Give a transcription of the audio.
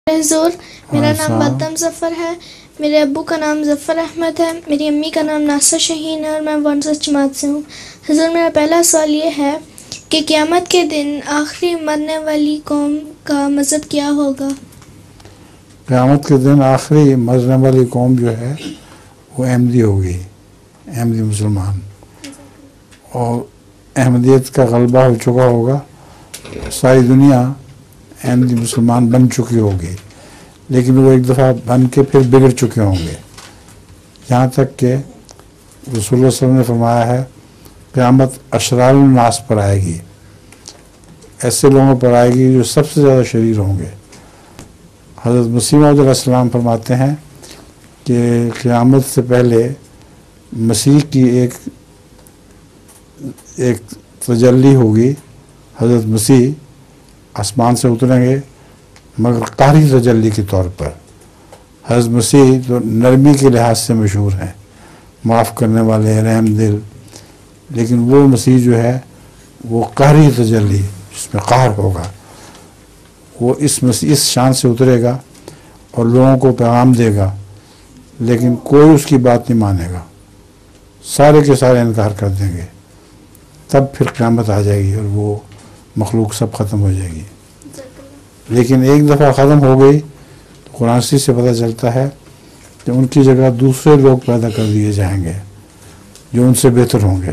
حضور، میرا نام بدم ظفر ہے، میرے ابو کا نام ظفر احمد ہے، میری امی کا نام ناصر شہین ہے اور میں 1 جماعت سے ہوں۔ حضور، میرا پہلا سوال یہ ہے کہ قیامت کے دن آخری مرنے والی قوم کا مذہب کیا ہوگا؟ قیامت کے دن آخری مرنے والی قوم جو ہے وہ احمدی ہوگی، احمدی مسلمان، اور احمدیت کا غلبہ ہو چکا ہوگا، ساری دنیا احمدی مسلمان بن چکی ہوگی، لیکن وہ ایک دفعہ بن کے پھر بگڑ چکے ہوں گے، یہاں تک کہ رسول اللہ صلی اللہ علیہ وسلم نے فرمایا ہے قیامت اشرار الناس پر آئے گی، ایسے لوگوں پر آئے گی جو سب سے زیادہ شریر ہوں گے۔ حضرت مسیح علیہ السلام فرماتے ہیں کہ قیامت سے پہلے مسیح کی ایک تجلی ہوگی، حضرت مسیح آسمان سے اتریں گے مگر قہری تجلی کے طور پر۔ حضرت مسیح تو نرمی کے لحاظ سے مشہور ہیں، معاف کرنے والے، رحم دل، لیکن وہ مسیح جو ہے وہ قہری تجلی جس میں قہر ہوگا، وہ اس شان سے اترے گا اور لوگوں کو پیغام دے گا، لیکن کوئی اس کی بات نہیں مانے گا، سارے کے سارے انکار کر دیں گے، تب پھر قیامت آ جائے گی اور وہ مخلوق سب ختم ہو جائے گی۔ لیکن ایک دفعہ ختم ہو گئی تو قرآن سے پتہ چلتا ہے کہ ان کی جگہ دوسرے لوگ پیدا کر دیے جائیں گے جو ان سے بہتر ہوں گے۔